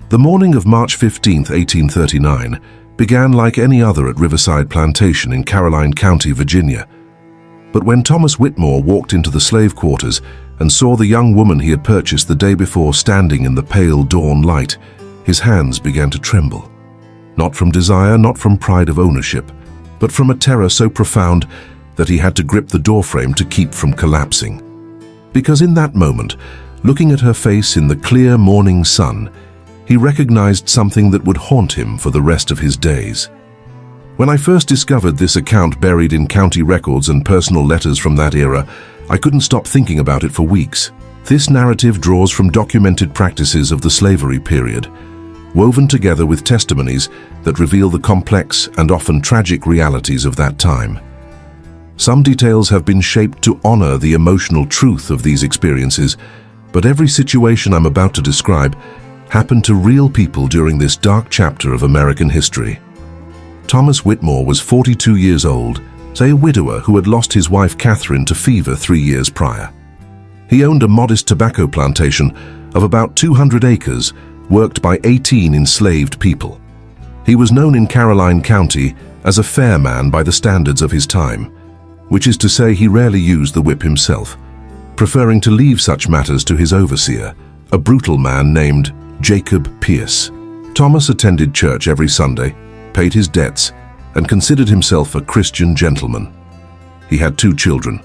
The morning of March 15, 1839, began like any other at Riverside Plantation in Caroline County, Virginia. But when Thomas Whitmore walked into the slave quarters and saw the young woman he had purchased the day before standing in the pale dawn light, his hands began to tremble. Not from desire, not from pride of ownership, but from a terror so profound that he had to grip the doorframe to keep from collapsing. Because in that moment, looking at her face in the clear morning sun, he recognized something that would haunt him for the rest of his days. When I first discovered this account buried in county records and personal letters from that era, I couldn't stop thinking about it for weeks. This narrative draws from documented practices of the slavery period, woven together with testimonies that reveal the complex and often tragic realities of that time. Some details have been shaped to honor the emotional truth of these experiences, but every situation I'm about to describe happened to real people during this dark chapter of American history. Thomas Whitmore was 42 years old, a widower who had lost his wife Catherine to fever 3 years prior. He owned a modest tobacco plantation of about 200 acres, worked by 18 enslaved people. He was known in Caroline County as a fair man by the standards of his time, which is to say he rarely used the whip himself, preferring to leave such matters to his overseer, a brutal man named Jacob Pierce. Thomas attended church every Sunday, paid his debts, and considered himself a Christian gentleman. He had 2 children,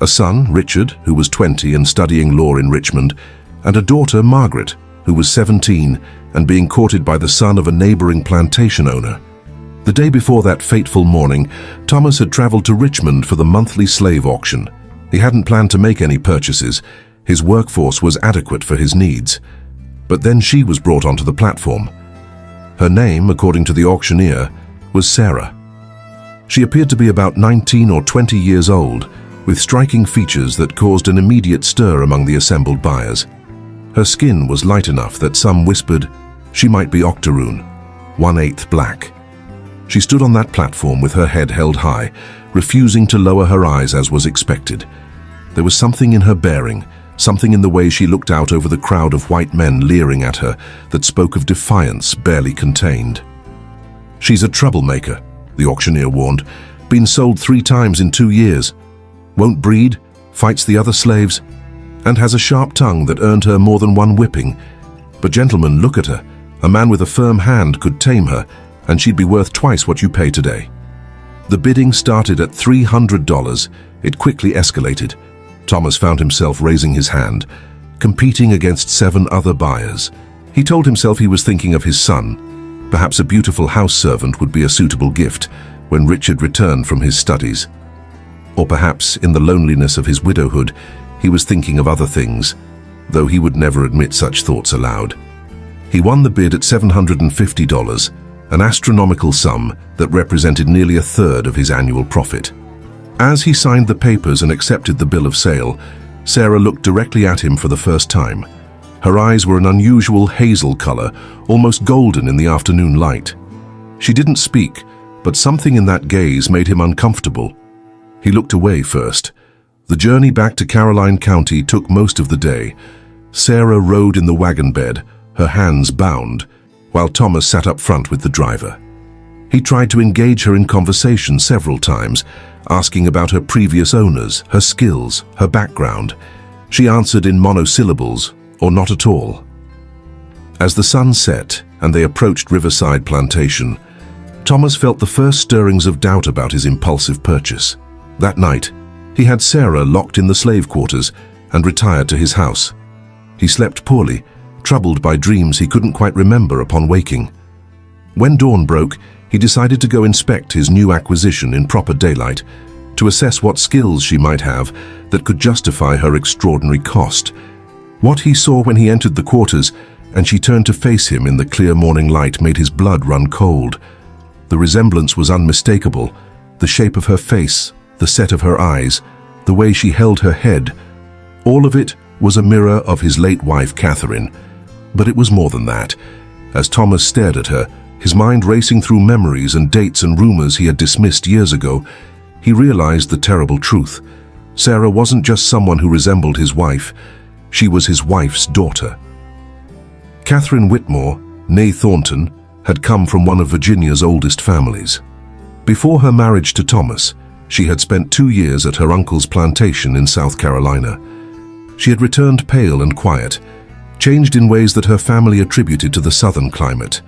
a son, Richard, who was 20 and studying law in Richmond, and a daughter, Margaret, who was 17 and being courted by the son of a neighboring plantation owner. The day before that fateful morning, Thomas had traveled to Richmond for the monthly slave auction. He hadn't planned to make any purchases. His workforce was adequate for his needs. But then she was brought onto the platform. Her name, according to the auctioneer, was Sarah. She appeared to be about 19 or 20 years old, with striking features that caused an immediate stir among the assembled buyers. Her skin was light enough that some whispered she might be octoroon, 1/8 black. She stood on that platform with her head held high, refusing to lower her eyes as was expected. There was something in her bearing, something in the way she looked out over the crowd of white men leering at her that spoke of defiance barely contained. "She's a troublemaker," the auctioneer warned. "Been sold 3 times in 2 years. Won't breed, fights the other slaves, and has a sharp tongue that earned her more than 1 whipping. But gentlemen, look at her. A man with a firm hand could tame her, and she'd be worth twice what you pay today." The bidding started at $300. It quickly escalated. Thomas found himself raising his hand, competing against 7 other buyers. He told himself he was thinking of his son. Perhaps a beautiful house servant would be a suitable gift when Richard returned from his studies. Or perhaps, in the loneliness of his widowhood, he was thinking of other things, though he would never admit such thoughts aloud. He won the bid at $750, an astronomical sum that represented nearly 1/3 of his annual profit. As he signed the papers and accepted the bill of sale, Sarah looked directly at him for the first time. Her eyes were an unusual hazel color, almost golden in the afternoon light. She didn't speak, but something in that gaze made him uncomfortable. He looked away first. The journey back to Caroline County took most of the day. Sarah rode in the wagon bed, her hands bound, while Thomas sat up front with the driver. He tried to engage her in conversation several times, asking about her previous owners, her skills, her background. She answered in monosyllables, or not at all. As the sun set and they approached Riverside Plantation, Thomas felt the first stirrings of doubt about his impulsive purchase. That night, he had Sarah locked in the slave quarters and retired to his house. He slept poorly, troubled by dreams he couldn't quite remember upon waking. When dawn broke, he decided to go inspect his new acquisition in proper daylight, to assess what skills she might have that could justify her extraordinary cost. What he saw when he entered the quarters and she turned to face him in the clear morning light made his blood run cold. The resemblance was unmistakable. The shape of her face, the set of her eyes, the way she held her head, all of it was a mirror of his late wife Catherine. But it was more than that. As Thomas stared at her, his mind racing through memories and dates and rumors he had dismissed years ago, he realized the terrible truth. Sarah wasn't just someone who resembled his wife, she was his wife's daughter. Catherine Whitmore, née Thornton, had come from one of Virginia's oldest families. Before her marriage to Thomas, she had spent 2 years at her uncle's plantation in South Carolina. She had returned pale and quiet, changed in ways that her family attributed to the southern climate.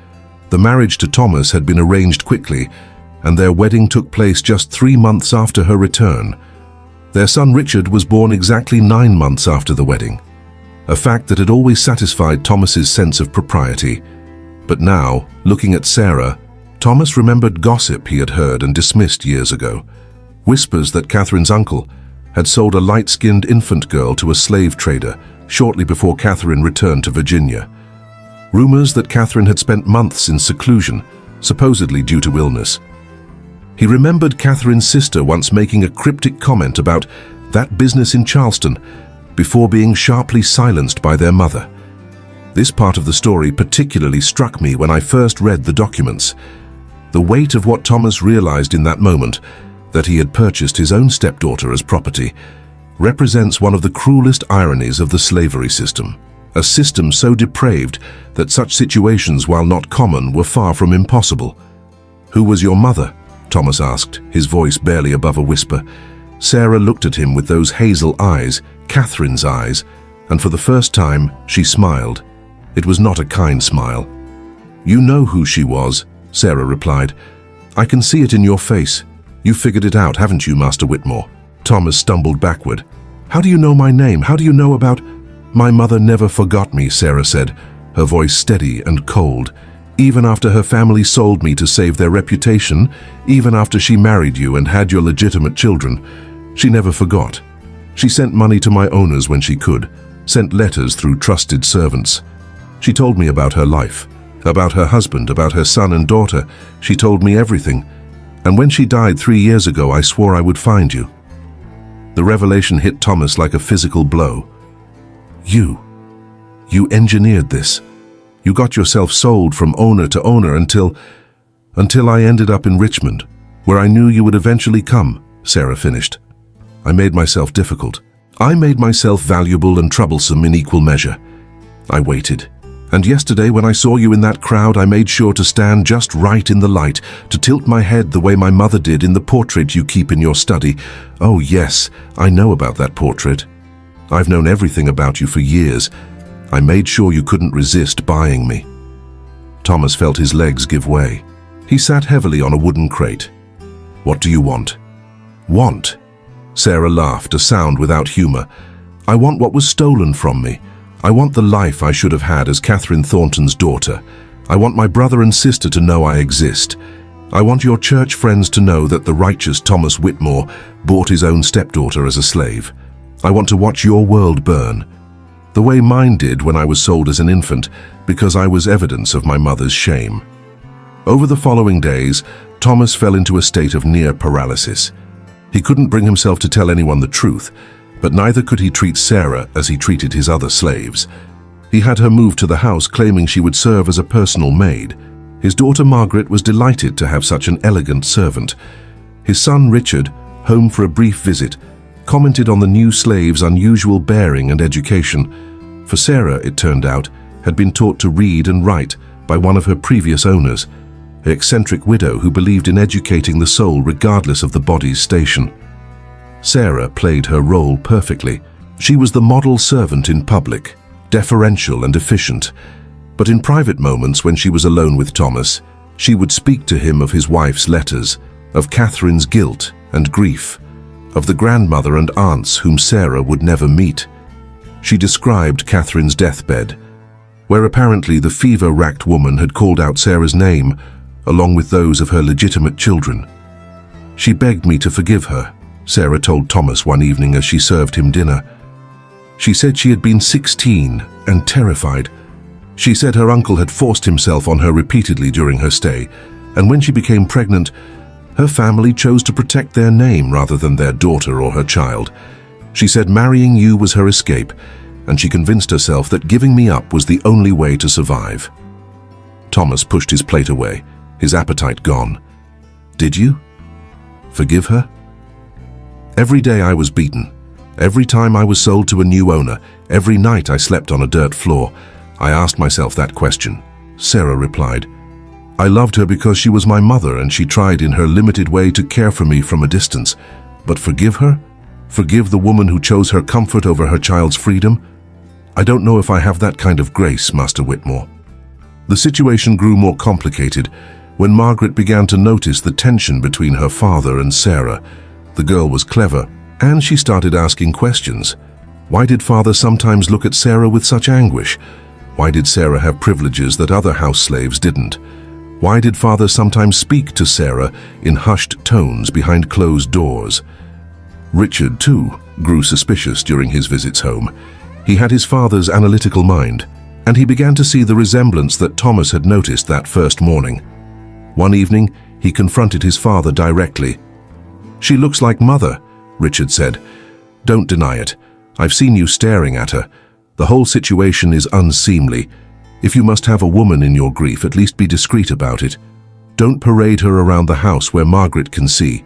The marriage to Thomas had been arranged quickly, and their wedding took place just 3 months after her return. Their son Richard was born exactly 9 months after the wedding, a fact that had always satisfied Thomas's sense of propriety. But now, looking at Sarah, Thomas remembered gossip he had heard and dismissed years ago. Whispers that Catherine's uncle had sold a light-skinned infant girl to a slave trader shortly before Catherine returned to Virginia. Rumors that Catherine had spent months in seclusion, supposedly due to illness. He remembered Catherine's sister once making a cryptic comment about that business in Charleston before being sharply silenced by their mother. This part of the story particularly struck me when I first read the documents. The weight of what Thomas realized in that moment, that he had purchased his own stepdaughter as property, represents one of the cruelest ironies of the slavery system. A system so depraved that such situations, while not common, were far from impossible. "Who was your mother?" Thomas asked, his voice barely above a whisper. Sarah looked at him with those hazel eyes, Catherine's eyes, and for the first time she smiled. It was not a kind smile. "You know who she was," Sarah replied. "I can see it in your face. You figured it out, haven't you, Master Whitmore?" Thomas stumbled backward. "How do you know my name? How do you know about—" "My mother never forgot me," Sarah said, her voice steady and cold. "Even after her family sold me to save their reputation, even after she married you and had your legitimate children, she never forgot. She sent money to my owners when she could, sent letters through trusted servants. She told me about her life, about her husband, about her son and daughter. She told me everything. And when she died 3 years ago, I swore I would find you." The revelation hit Thomas like a physical blow. You engineered this. You got yourself sold from owner to owner until I ended up in Richmond, where I knew you would eventually come," Sarah finished. "I made myself difficult. I made myself valuable and troublesome in equal measure. I waited. And yesterday when I saw you in that crowd, I made sure to stand just right in the light, to tilt my head the way my mother did in the portrait you keep in your study. Oh yes, I know about that portrait. I've known everything about you for years. I made sure you couldn't resist buying me." Thomas felt his legs give way. He sat heavily on a wooden crate. "What do you want?" "Want?" Sarah laughed, a sound without humor. "I want what was stolen from me. I want the life I should have had as Catherine Thornton's daughter. I want my brother and sister to know I exist. I want your church friends to know that the righteous Thomas Whitmore bought his own stepdaughter as a slave. I want to watch your world burn, the way mine did when I was sold as an infant, because I was evidence of my mother's shame." Over the following days, Thomas fell into a state of near paralysis. He couldn't bring himself to tell anyone the truth, but neither could he treat Sarah as he treated his other slaves. He had her moved to the house, claiming she would serve as a personal maid. His daughter Margaret was delighted to have such an elegant servant. His son Richard, home for a brief visit, commented on the new slave's unusual bearing and education. For Sarah, it turned out, had been taught to read and write by one of her previous owners, an eccentric widow who believed in educating the soul regardless of the body's station. Sarah played her role perfectly. She was the model servant in public, deferential and efficient, but in private moments when she was alone with Thomas, she would speak to him of his wife's letters, of Catherine's guilt and grief, of the grandmother and aunts whom Sarah would never meet. She described Catherine's deathbed, where apparently the fever-racked woman had called out Sarah's name, along with those of her legitimate children. "She begged me to forgive her," Sarah told Thomas one evening as she served him dinner. "She said she had been 16 and terrified. She said her uncle had forced himself on her repeatedly during her stay, and when she became pregnant, her family chose to protect their name rather than their daughter or her child. She said marrying you was her escape, and she convinced herself that giving me up was the only way to survive." Thomas pushed his plate away, his appetite gone. "Did you forgive her?" "Every day I was beaten. Every time I was sold to a new owner, every night I slept on a dirt floor, I asked myself that question. Sarah replied. "I loved her because she was my mother and she tried in her limited way to care for me from a distance. But forgive her? Forgive the woman who chose her comfort over her child's freedom? I don't know if I have that kind of grace, Master Whitmore." The situation grew more complicated when Margaret began to notice the tension between her father and Sarah. The girl was clever, and she started asking questions. Why did father sometimes look at Sarah with such anguish? Why did Sarah have privileges that other house slaves didn't? Why did father sometimes speak to Sarah in hushed tones behind closed doors? Richard, too, grew suspicious during his visits home. He had his father's analytical mind, and he began to see the resemblance that Thomas had noticed that first morning. One evening, he confronted his father directly. "She looks like Mother," Richard said. "Don't deny it. I've seen you staring at her. The whole situation is unseemly. If you must have a woman in your grief, at least be discreet about it. Don't parade her around the house where Margaret can see."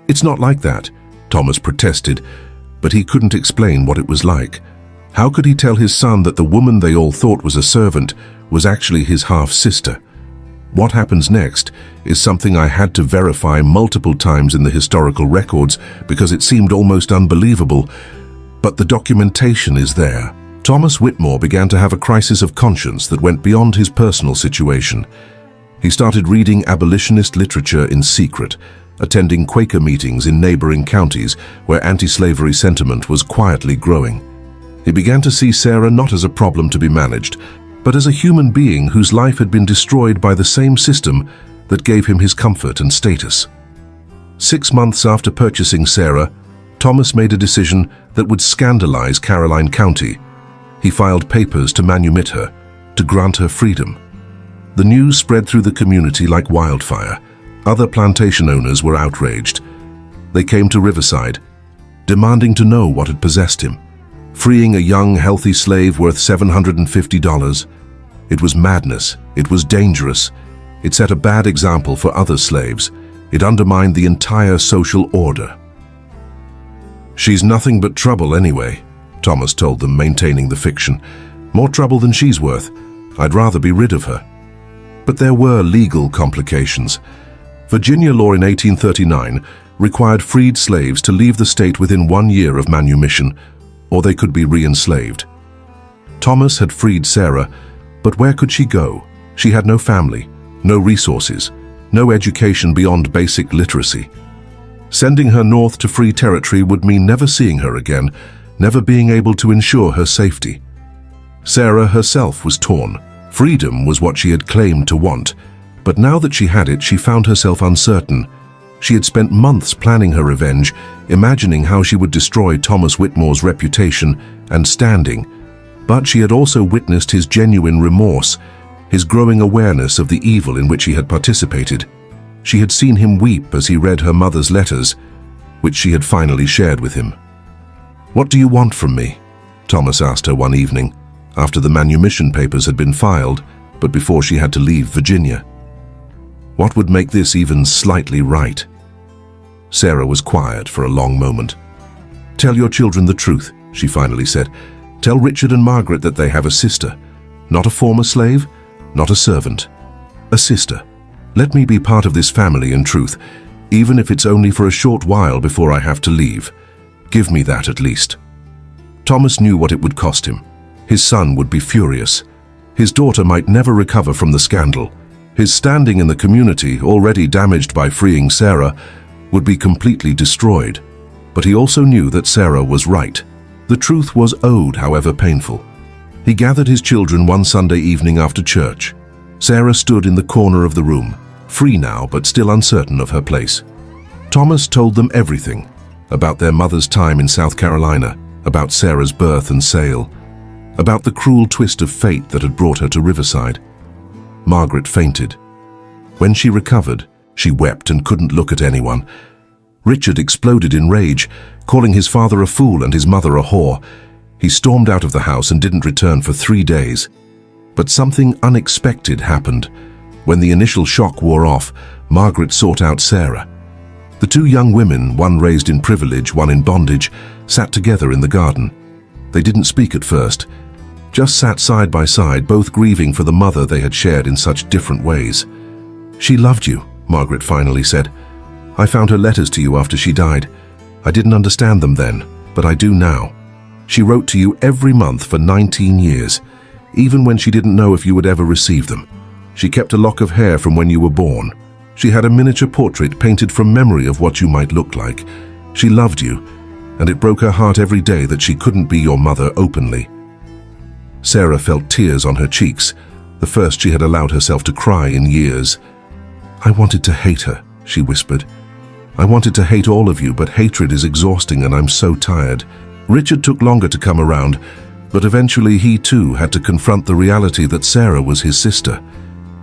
"It's not like that," Thomas protested, but he couldn't explain what it was like. How could he tell his son that the woman they all thought was a servant was actually his half-sister? What happens next is something I had to verify multiple times in the historical records because it seemed almost unbelievable, but the documentation is there. Thomas Whitmore began to have a crisis of conscience that went beyond his personal situation. He started reading abolitionist literature in secret, attending Quaker meetings in neighboring counties where anti-slavery sentiment was quietly growing. He began to see Sarah not as a problem to be managed, but as a human being whose life had been destroyed by the same system that gave him his comfort and status. 6 months after purchasing Sarah, Thomas made a decision that would scandalize Caroline County. He filed papers to manumit her, to grant her freedom. The news spread through the community like wildfire. Other plantation owners were outraged. They came to Riverside, demanding to know what had possessed him. Freeing a young, healthy slave worth $750. It was madness. It was dangerous. It set a bad example for other slaves. It undermined the entire social order. "She's nothing but trouble anyway," Thomas told them, maintaining the fiction. "More trouble than she's worth. I'd rather be rid of her." But there were legal complications. Virginia law in 1839 required freed slaves to leave the state within 1 year of manumission, or they could be re-enslaved. Thomas had freed Sarah, but where could she go? She had no family, no resources, no education beyond basic literacy. Sending her north to free territory would mean never seeing her again, never being able to ensure her safety. Sarah herself was torn. Freedom was what she had claimed to want, but now that she had it, she found herself uncertain. She had spent months planning her revenge, imagining how she would destroy Thomas Whitmore's reputation and standing. But she had also witnessed his genuine remorse, his growing awareness of the evil in which he had participated. She had seen him weep as he read her mother's letters, which she had finally shared with him. "What do you want from me?" Thomas asked her one evening, after the manumission papers had been filed, but before she had to leave Virginia. What would make this even slightly right? Sarah was quiet for a long moment. "Tell your children the truth," she finally said. "Tell Richard and Margaret that they have a sister. Not a former slave, not a servant. A sister. Let me be part of this family in truth, even if it's only for a short while before I have to leave. Give me that at least." Thomas knew what it would cost him. His son would be furious. His daughter might never recover from the scandal. His standing in the community, already damaged by freeing Sarah, would be completely destroyed. But he also knew that Sarah was right. The truth was owed, however painful. He gathered his children one Sunday evening after church. Sarah stood in the corner of the room, free now but still uncertain of her place. Thomas told them everything, about their mother's time in South Carolina, about Sarah's birth and sale, about the cruel twist of fate that had brought her to Riverside. Margaret fainted. When she recovered, she wept and couldn't look at anyone. Richard exploded in rage, calling his father a fool and his mother a whore. He stormed out of the house and didn't return for 3 days. But something unexpected happened. When the initial shock wore off, Margaret sought out Sarah. The two young women, one raised in privilege, one in bondage, sat together in the garden. They didn't speak at first, just sat side by side, both grieving for the mother they had shared in such different ways. "She loved you," Margaret finally said. "I found her letters to you after she died. I didn't understand them then, but I do now. She wrote to you every month for 19 years, even when she didn't know if you would ever receive them. She kept a lock of hair from when you were born. She had a miniature portrait painted from memory of what you might look like. She loved you, and it broke her heart every day that she couldn't be your mother openly." Sarah felt tears on her cheeks, the first she had allowed herself to cry in years. "I wanted to hate her," she whispered. "I wanted to hate all of you, but hatred is exhausting and I'm so tired." Richard took longer to come around, but eventually he too had to confront the reality that Sarah was his sister.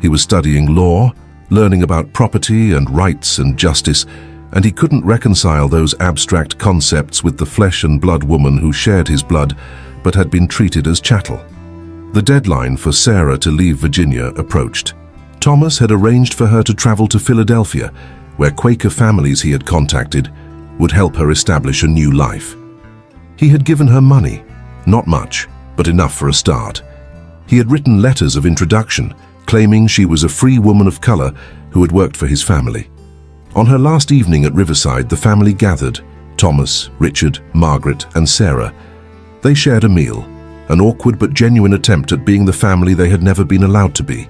He was studying law, learning about property and rights and justice, and he couldn't reconcile those abstract concepts with the flesh and blood woman who shared his blood but had been treated as chattel. The deadline for Sarah to leave Virginia approached. Thomas had arranged for her to travel to Philadelphia, where Quaker families he had contacted would help her establish a new life. He had given her money, not much, but enough for a start. He had written letters of introduction, claiming she was a free woman of color who had worked for his family. On her last evening at Riverside, the family gathered: Thomas, Richard, Margaret, and Sarah. They shared a meal, an awkward but genuine attempt at being the family they had never been allowed to be.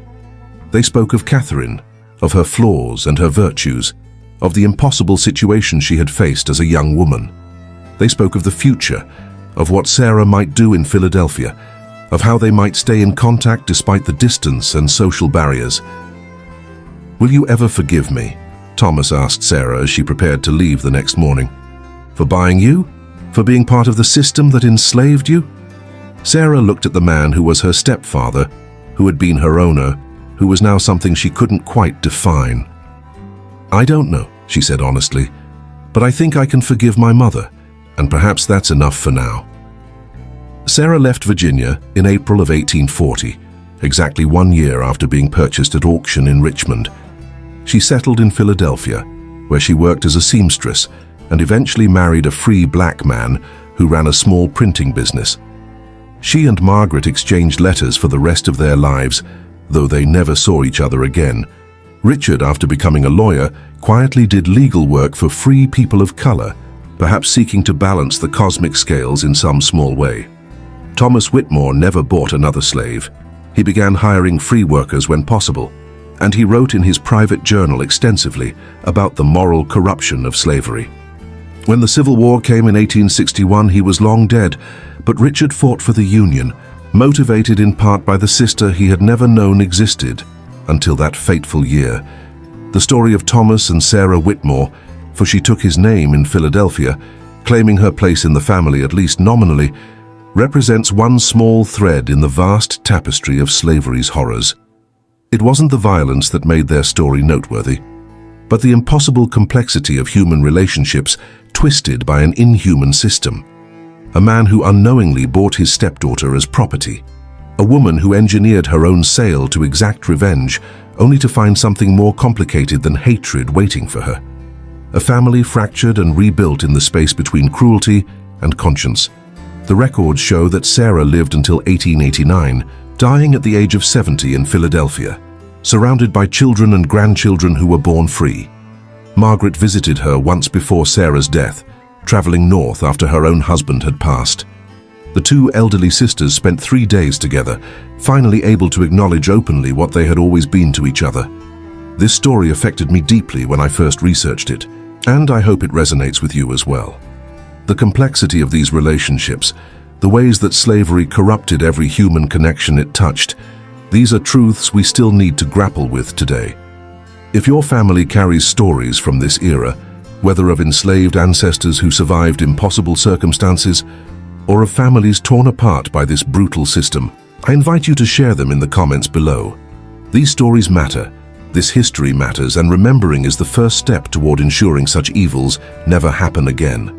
They spoke of Catherine, of her flaws and her virtues, of the impossible situation she had faced as a young woman. They spoke of the future, of what Sarah might do in Philadelphia, of how they might stay in contact despite the distance and social barriers. "Will you ever forgive me?" Thomas asked Sarah as she prepared to leave the next morning. "For buying you? For being part of the system that enslaved you?" Sarah looked at the man who was her stepfather, who had been her owner, who was now something she couldn't quite define. "I don't know," she said honestly, "but I think I can forgive my mother, and perhaps that's enough for now." Sarah left Virginia in April of 1840, exactly 1 year after being purchased at auction in Richmond. She settled in Philadelphia, where she worked as a seamstress and eventually married a free black man who ran a small printing business. She and Margaret exchanged letters for the rest of their lives, though they never saw each other again. Richard, after becoming a lawyer, quietly did legal work for free people of color, perhaps seeking to balance the cosmic scales in some small way. Thomas Whitmore never bought another slave. He began hiring free workers when possible, and he wrote in his private journal extensively about the moral corruption of slavery. When the Civil War came in 1861, he was long dead, but Richard fought for the Union, motivated in part by the sister he had never known existed until that fateful year. The story of Thomas and Sarah Whitmore, for she took his name in Philadelphia, claiming her place in the family at least nominally, represents one small thread in the vast tapestry of slavery's horrors. It wasn't the violence that made their story noteworthy, but the impossible complexity of human relationships twisted by an inhuman system. A man who unknowingly bought his stepdaughter as property. A woman who engineered her own sale to exact revenge, only to find something more complicated than hatred waiting for her. A family fractured and rebuilt in the space between cruelty and conscience. The records show that Sarah lived until 1889, dying at the age of 70 in Philadelphia, surrounded by children and grandchildren who were born free. Margaret visited her once before Sarah's death, traveling north after her own husband had passed. The two elderly sisters spent 3 days together, finally able to acknowledge openly what they had always been to each other. This story affected me deeply when I first researched it, and I hope it resonates with you as well. The complexity of these relationships, the ways that slavery corrupted every human connection it touched, these are truths we still need to grapple with today. If your family carries stories from this era, whether of enslaved ancestors who survived impossible circumstances, or of families torn apart by this brutal system, I invite you to share them in the comments below. These stories matter, this history matters, and remembering is the first step toward ensuring such evils never happen again.